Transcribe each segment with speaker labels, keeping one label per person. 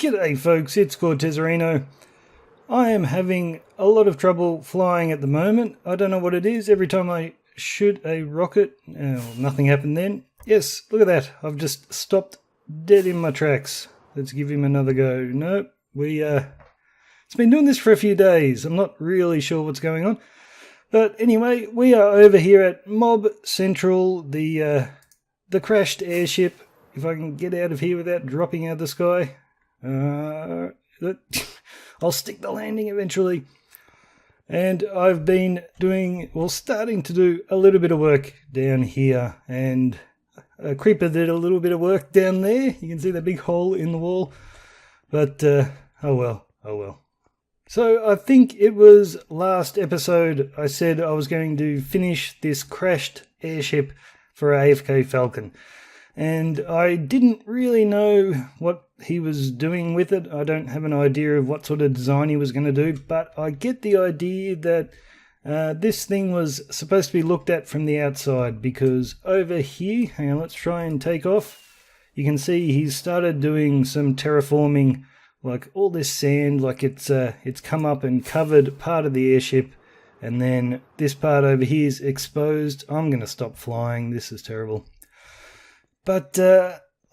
Speaker 1: G'day folks, it's Cortezerino. I am having a lot of trouble flying at the moment. I don't know what it is. Every time I shoot a rocket, nothing happened then. Yes, look at that. I've just stopped dead in my tracks. Let's give him another go. Nope, it's been doing this for a few days. I'm not really sure what's going on. But anyway, we are over here at Mob Central, the crashed airship. If I can get out of here without dropping out of the sky. I'll stick the landing eventually. And I've been starting to do a little bit of work down here. And a creeper did a little bit of work down there. You can see the big hole in the wall. But, oh well. So I think it was last episode I said I was going to finish this crashed airship for AFK Falcon. And I didn't really know what he was doing with it. I don't have an idea of what sort of design he was going to do, but I get the idea that this thing was supposed to be looked at from the outside, because over here, hang on, let's try and take off. You can see he's started doing some terraforming, like all this sand, like it's come up and covered part of the airship, and then this part over here is exposed. I'm going to stop flying. This is terrible. But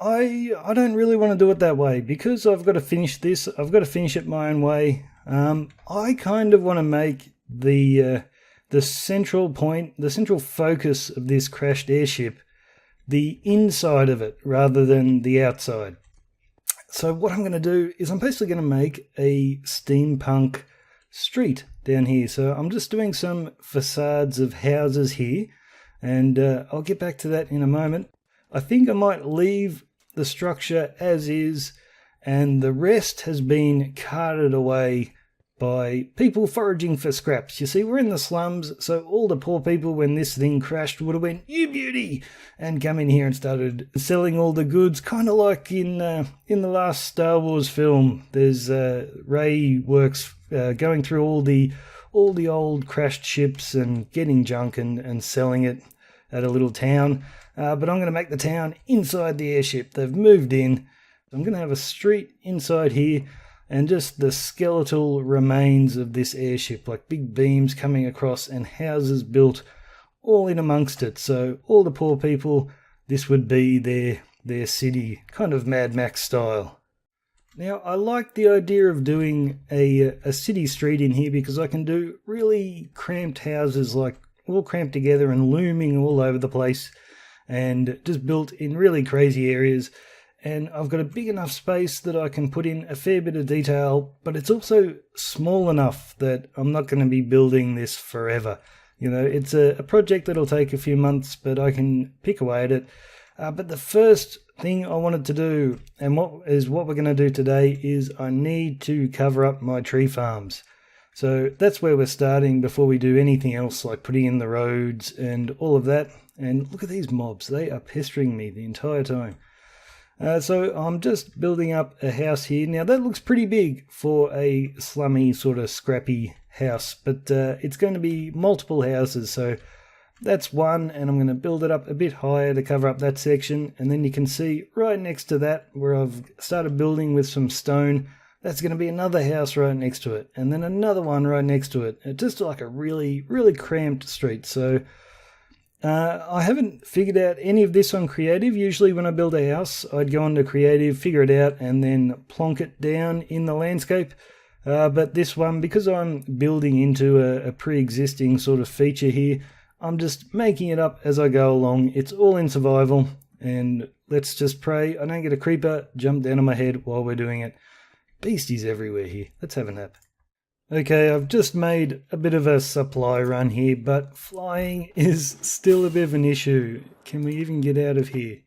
Speaker 1: I don't really want to do it that way, because I've got to finish this. I've got to finish it my own way. I kind of want to make the central point, the central focus of this crashed airship, the inside of it rather than the outside. So what I'm going to do is I'm basically going to make a steampunk street down here. So I'm just doing some facades of houses here, and I'll get back to that in a moment. I think I might leave the structure as is, and the rest has been carted away by people foraging for scraps. You see, we're in the slums, so all the poor people when this thing crashed would have went, "You beauty!" and come in here and started selling all the goods, kind of like in the last Star Wars film. There's Rey works going through all the old crashed ships and getting junk and selling it at a little town. But I'm going to make the town inside the airship. They've moved in. I'm going to have a street inside here and just the skeletal remains of this airship, like big beams coming across and houses built all in amongst it. So all the poor people, this would be their city, kind of Mad Max style. Now, I like the idea of doing a city street in here, because I can do really cramped houses, like all cramped together and looming all over the place, and just built in really crazy areas. And I've got a big enough space that I can put in a fair bit of detail, but it's also small enough that I'm not going to be building this forever. You know, it's a project that'll take a few months, but I can pick away at it. But the first thing I wanted to do, and what we're going to do today, is I need to cover up my tree farms. So that's where we're starting before we do anything else, like putting in the roads and all of that. And look at these mobs. They are pestering me the entire time. So I'm just building up a house here. Now that looks pretty big for a slummy sort of scrappy house, but it's going to be multiple houses. So that's one, and I'm going to build it up a bit higher to cover up that section. And then you can see right next to that, where I've started building with some stone, that's going to be another house right next to it. And then another one right next to it. It's just like a really, really cramped street. So I haven't figured out any of this on creative. Usually when I build a house, I'd go on to creative, figure it out, and then plonk it down in the landscape. But this one, because I'm building into a pre-existing sort of feature here, I'm just making it up as I go along. It's all in survival, and let's just pray I don't get a creeper jump down on my head while we're doing it. Beasties everywhere here. Let's have a nap. Okay, I've just made a bit of a supply run here, but flying is still a bit of an issue. Can we even get out of here?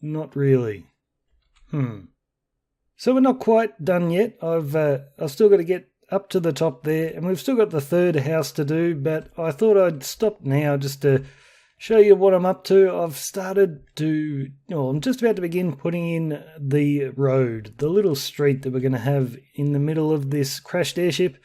Speaker 1: Not really. So we're not quite done yet. I've still got to get up to the top there, and we've still got the third house to do, but I thought I'd stop now just to show you what I'm up to. I'm just about to begin putting in the road, the little street that we're going to have in the middle of this crashed airship.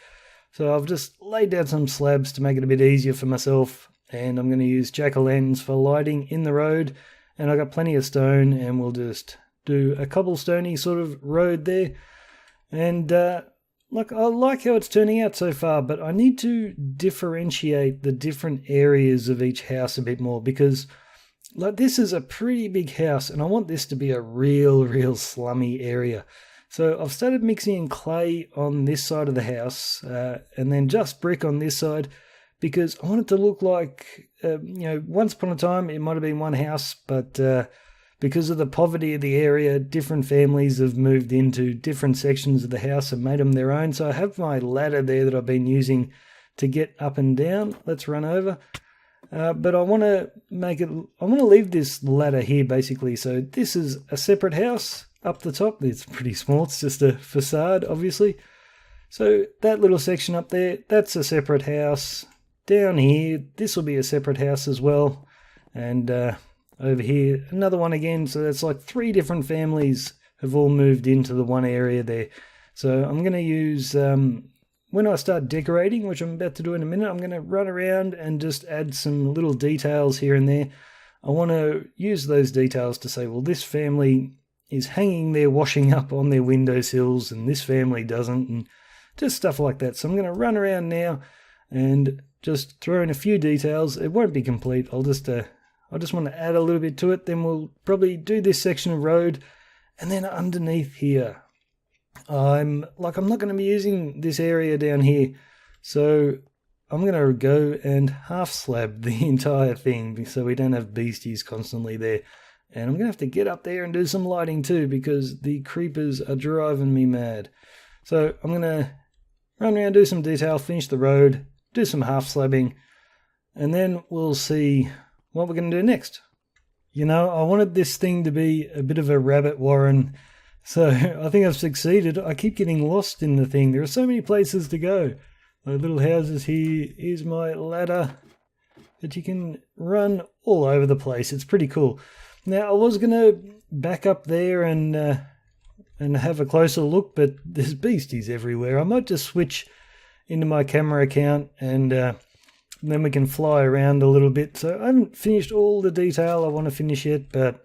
Speaker 1: So I've just laid down some slabs to make it a bit easier for myself, and I'm going to use jack-o'-lanterns for lighting in the road, and I've got plenty of stone, and we'll just do a cobblestoney sort of road there. And I like how it's turning out so far, but I need to differentiate the different areas of each house a bit more, because this is a pretty big house and I want this to be a real slummy area. So I've started mixing in clay on this side of the house and then just brick on this side, because I want it to look like, once upon a time it might have been one house, but because of the poverty of the area, different families have moved into different sections of the house and made them their own. So I have my ladder there that I've been using to get up and down. Let's run over. But I want to leave this ladder here basically. So this is a separate house up the top. It's pretty small. It's just a facade, obviously. So that little section up there, that's a separate house. Down here, this will be a separate house as well. And over here, another one again. So that's like 3 different families have all moved into the one area there. So I'm going to use, when I start decorating, which I'm about to do in a minute, I'm going to run around and just add some little details here and there. I want to use those details to say, well, this family is hanging their washing up on their windowsills and this family doesn't, and just stuff like that. So I'm going to run around now and just throw in a few details. It won't be complete. I just want to add a little bit to it. Then we'll probably do this section of road, and then underneath here, I'm not going to be using this area down here, so I'm going to go and half slab the entire thing so we don't have beasties constantly there. And I'm going to have to get up there and do some lighting too, because the creepers are driving me mad. So I'm going to run around, do some detail, finish the road, do some half slabbing, and then we'll see what we're going to do next. I wanted this thing to be a bit of a rabbit warren, so I think I've succeeded. I keep getting lost in the thing. There are so many places to go. My little houses here. Here's my ladder. But you can run all over the place. It's pretty cool. Now, I was going to back up there and have a closer look, but there's beasties everywhere. I might just switch into my camera account and then we can fly around a little bit. So I haven't finished all the detail I want to finish yet, but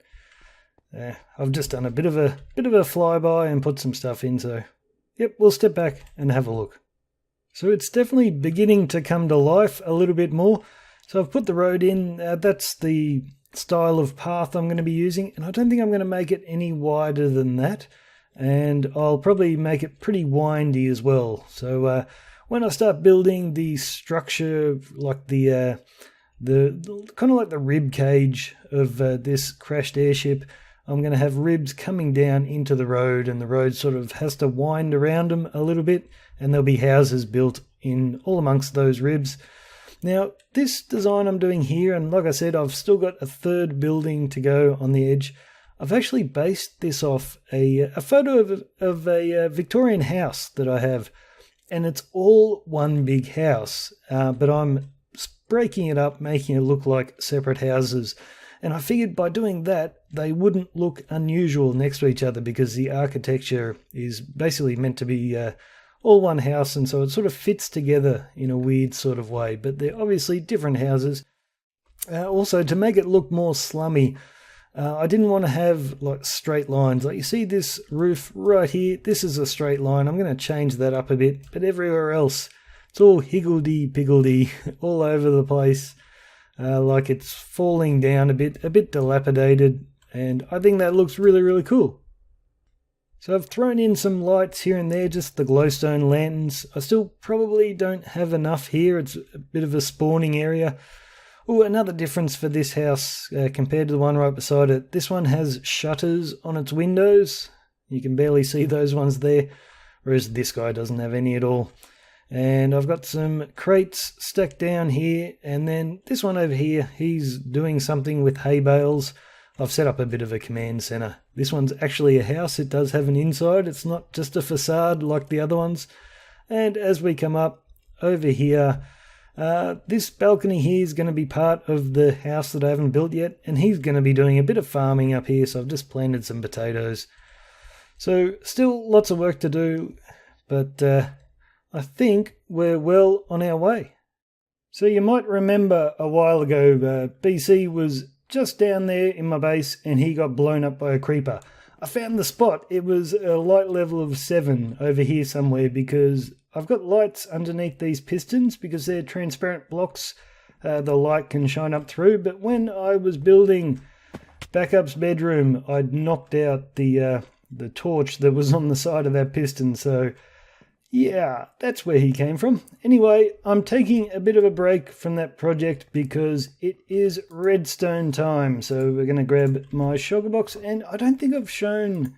Speaker 1: I've just done a bit of a flyby and put some stuff in. So, yep, we'll step back and have a look. So it's definitely beginning to come to life a little bit more. So I've put the road in. That's the style of path I'm going to be using, and I don't think I'm going to make it any wider than that, and I'll probably make it pretty windy as well. So when I start building the structure, like the kind of like the rib cage of this crashed airship, I'm going to have ribs coming down into the road, and the road sort of has to wind around them a little bit, and there'll be houses built in all amongst those ribs. Now, this design I'm doing here, and like I said, I've still got a third building to go on the edge. I've actually based this off a photo of a Victorian house that I have, and it's all one big house, but I'm breaking it up, making it look like separate houses. And I figured by doing that, they wouldn't look unusual next to each other, because the architecture is basically meant to be all one house, and so it sort of fits together in a weird sort of way. But they're obviously different houses. Also, to make it look more slummy, I didn't want to have like straight lines. Like you see this roof right here, this is a straight line. I'm going to change that up a bit, but everywhere else, it's all higgledy-piggledy all over the place. Like it's falling down a bit dilapidated, and I think that looks really, really cool. So I've thrown in some lights here and there, just the glowstone lanterns. I still probably don't have enough here. It's a bit of a spawning area. Oh, another difference for this house compared to the one right beside it. This one has shutters on its windows. You can barely see those ones there, whereas this guy doesn't have any at all. And I've got some crates stacked down here, and then this one over here, he's doing something with hay bales. I've set up a bit of a command center. This one's actually a house. It does have an inside. It's not just a facade like the other ones. And as we come up over here, this balcony here is going to be part of the house that I haven't built yet, and he's going to be doing a bit of farming up here, so I've just planted some potatoes. So still lots of work to do, but I think we're well on our way. So you might remember a while ago, BC was just down there in my base and he got blown up by a creeper. I found the spot. It was a light level of 7 over here somewhere, because I've got lights underneath these pistons because they're transparent blocks. The light can shine up through. But when I was building Backup's bedroom, I'd knocked out the torch that was on the side of that piston. So yeah, that's where he came from. Anyway, I'm taking a bit of a break from that project because it is redstone time. So we're going to grab my shulker box, and I don't think I've shown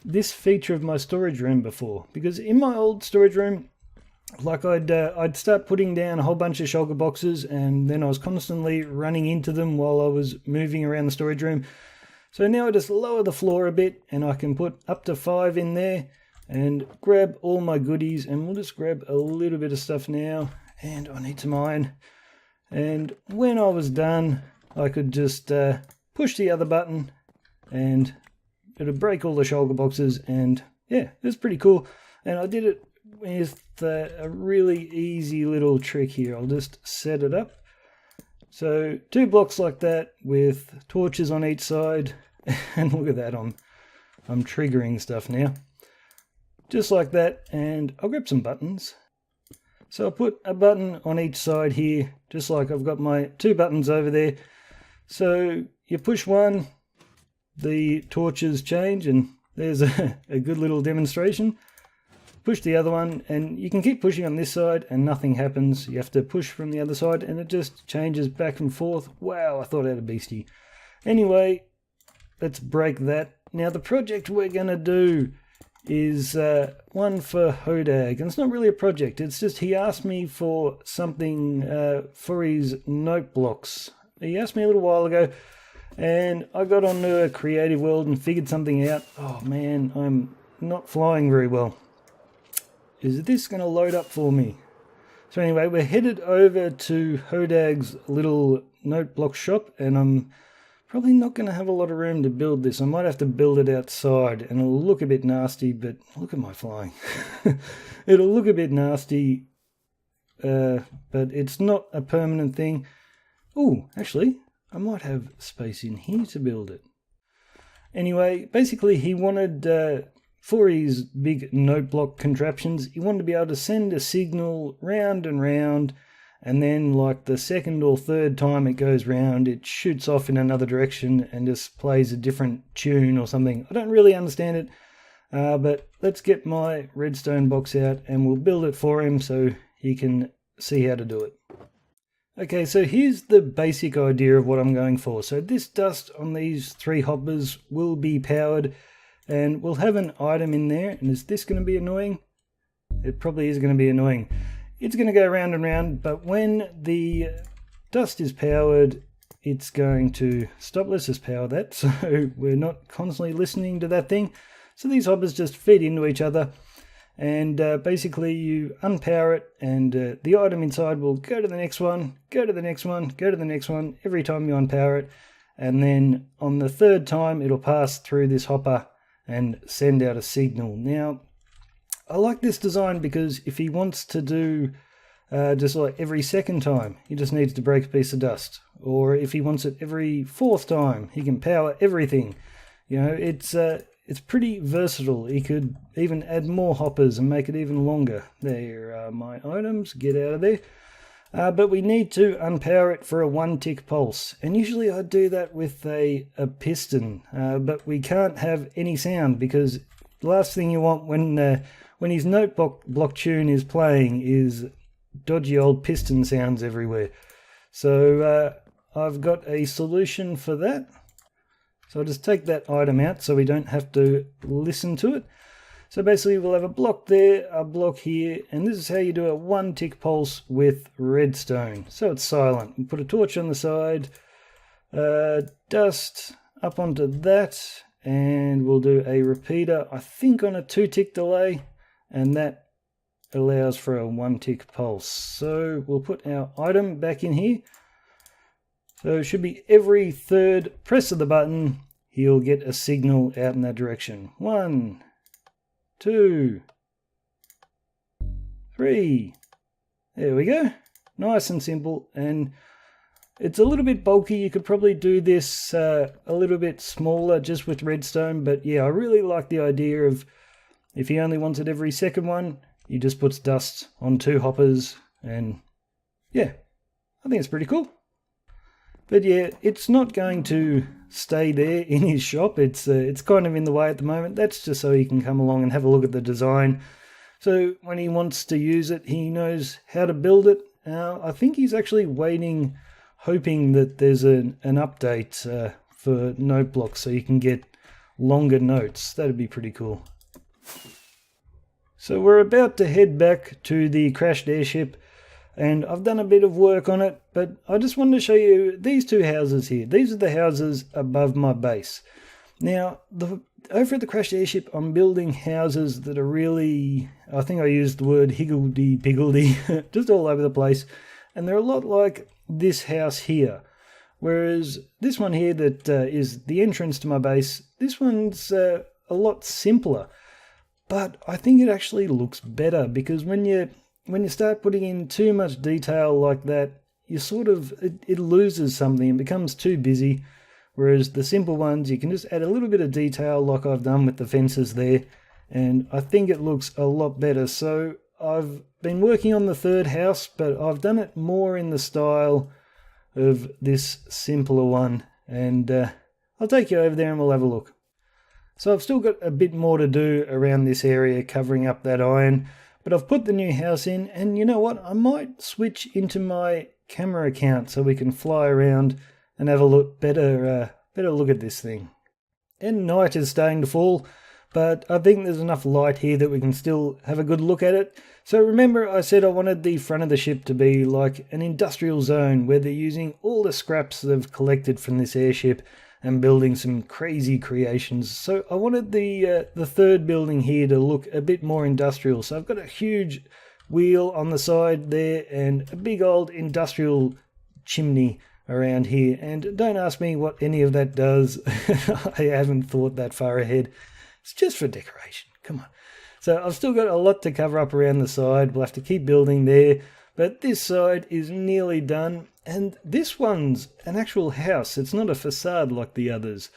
Speaker 1: this feature of my storage room before, because in my old storage room, like I'd start putting down a whole bunch of shulker boxes, and then I was constantly running into them while I was moving around the storage room. So now I just lower the floor a bit, and I can put up to 5 in there and grab all my goodies. And we'll just grab a little bit of stuff now, and I need some iron. And when I was done, I could just push the other button and it'll break all the shulker boxes. And yeah, it's pretty cool. And I did it with a really easy little trick here. I'll just set it up. So 2 blocks like that with torches on each side. And look at that, I'm triggering stuff now. Just like that, and I'll grab some buttons. So I'll put a button on each side here, just like I've got my 2 buttons over there. So you push one, the torches change, and there's a good little demonstration. Push the other one, and you can keep pushing on this side and nothing happens. You have to push from the other side and it just changes back and forth. Wow, I thought I had a beastie. Anyway, let's break that. Now the project we're going to do is one for Hodag, and it's not really a project, it's just he asked me for something for his note blocks. He asked me a little while ago, and I got onto a creative world and figured something out. Oh man, I'm not flying very well. Is this going to load up for me? So anyway, we're headed over to Hodag's little note block shop, and I'm probably not going to have a lot of room to build this. I might have to build it outside, and it'll look a bit nasty, but look at my flying. It'll look a bit nasty, but it's not a permanent thing. Oh, actually, I might have space in here to build it. Anyway, basically he wanted, for his big note block contraptions, he wanted to be able to send a signal round and round, and then like the 2nd or 3rd time it goes round, it shoots off in another direction and just plays a different tune or something. I don't really understand it, but let's get my redstone box out and we'll build it for him so he can see how to do it. Okay, so here's the basic idea of what I'm going for. So this dust on these 3 hoppers will be powered, and we'll have an item in there. And is this going to be annoying? It probably is going to be annoying. It's going to go round and round, but when the dust is powered, it's going to stop. Let's just power that so we're not constantly listening to that thing. So these hoppers just feed into each other, and basically you unpower it, and the item inside will go to the next one, go to the next one, go to the next one every time you unpower it. And then on the 3rd time, it'll pass through this hopper and send out a signal. Now, I like this design because if he wants to do just like every 2nd time, he just needs to break a piece of dust. Or if he wants it every 4th time, he can power everything. You know, it's pretty versatile. He could even add more hoppers and make it even longer. There are my items, get out of there. But we need to unpower it for a 1-tick pulse. And usually I do that with a piston, but we can't have any sound, because the last thing you want when his note block tune is playing is dodgy old piston sounds everywhere. So I've got a solution for that. So I'll just take that item out so we don't have to listen to it. So basically we'll have a block there, a block here, and this is how you do a 1-tick pulse with redstone. So it's silent. We put a torch on the side, dust up onto that, and we'll do a repeater, I think on a 2-tick delay, and that allows for a 1-tick pulse. So we'll put our item back in here. So it should be every 3rd press of the button, he'll get a signal out in that direction. 1, 2, 3. There we go. Nice and simple. And It's a little bit bulky. You could probably do this a little bit smaller just with redstone. But yeah, I really like the idea of if he only wanted every second one, he just puts dust on 2 hoppers. And yeah, I think it's pretty cool. But yeah, it's not going to stay there in his shop. It's kind of in the way at the moment. That's just so he can come along and have a look at the design. So when he wants to use it, he knows how to build it. I think he's actually waiting, hoping that there's an update for note blocks so you can get longer notes. That'd be pretty cool. So we're about to head back to the crashed airship, and I've done a bit of work on it, but I just wanted to show you these 2 houses here. These are the houses above my base. Now, over at the crashed airship, I'm building houses that are really, I think I used the word higgledy-piggledy, just all over the place. And they're a lot like this house here. Whereas this one here that is the entrance to my base, this one's a lot simpler. But I think it actually looks better because when you start putting in too much detail like that, you sort of, it loses something and becomes too busy. Whereas the simple ones, you can just add a little bit of detail like I've done with the fences there. And I think it looks a lot better. So I've been working on the 3rd house, but I've done it more in the style of this simpler one. And I'll take you over there and we'll have a look. So I've still got a bit more to do around this area, covering up that iron. But I've put the new house in, and you know what? I might switch into my camera account so we can fly around and have a look better look at this thing. And night is starting to fall, but I think there's enough light here that we can still have a good look at it. So remember I said I wanted the front of the ship to be like an industrial zone where they're using all the scraps they've collected from this airship and building some crazy creations. So I wanted the 3rd building here to look a bit more industrial. So I've got a huge wheel on the side there and a big old industrial chimney around here. And don't ask me what any of that does. I haven't thought that far ahead. It's just for decoration. Come on. So I've still got a lot to cover up around the side. We'll have to keep building there. But this side is nearly done. And this one's an actual house. It's not a facade like the others.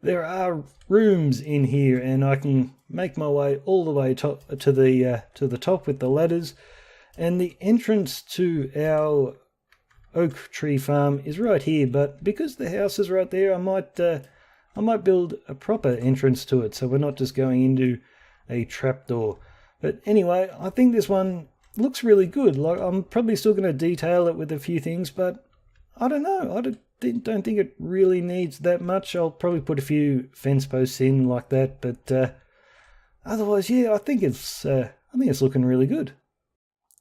Speaker 1: There are rooms in here, and I can make my way all the way to the top with the ladders. And the entrance to our oak tree farm is right here. But because the house is right there, I might build a proper entrance to it, so we're not just going into a trapdoor. But anyway, I think this one looks really good. Like, I'm probably still going to detail it with a few things, but I don't know. I don't think it really needs that much. I'll probably put a few fence posts in like that, but otherwise, yeah, I think it's looking really good.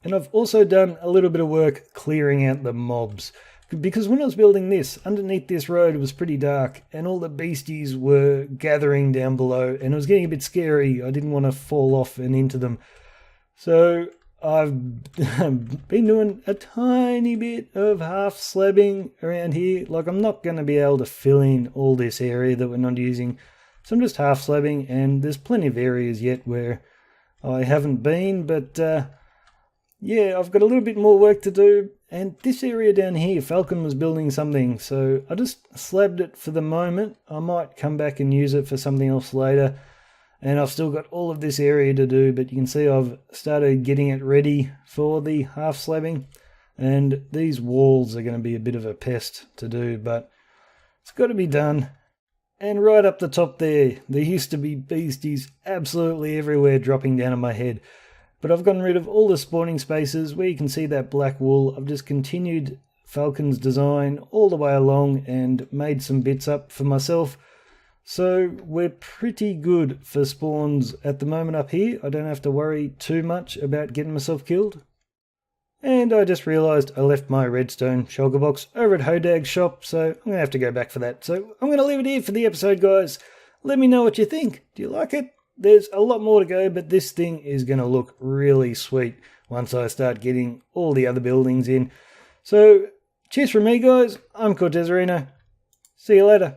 Speaker 1: And I've also done a little bit of work clearing out the mobs. Because when I was building this, underneath this road it was pretty dark and all the beasties were gathering down below and it was getting a bit scary. I didn't want to fall off and into them. So I've been doing a tiny bit of half slabbing around here. Like, I'm not going to be able to fill in all this area that we're not using. So I'm just half slabbing, and there's plenty of areas yet where I haven't been, but yeah, I've got a little bit more work to do. And this area down here, Falcon was building something, so I just slabbed it for the moment. I might come back and use it for something else later. And I've still got all of this area to do, but you can see I've started getting it ready for the half slabbing. And these walls are going to be a bit of a pest to do, but it's got to be done. And right up the top there used to be beasties absolutely everywhere dropping down on my head. But I've gotten rid of all the spawning spaces where you can see that black wool. I've just continued Falcon's design all the way along and made some bits up for myself. So we're pretty good for spawns at the moment up here. I don't have to worry too much about getting myself killed. And I just realised I left my redstone shulker box over at Hodag's shop, so I'm going to have to go back for that. So I'm going to leave it here for the episode, guys. Let me know what you think. Do you like it? There's a lot more to go, but this thing is going to look really sweet once I start getting all the other buildings in. So cheers from me, guys. I'm Cortezerino. See you later.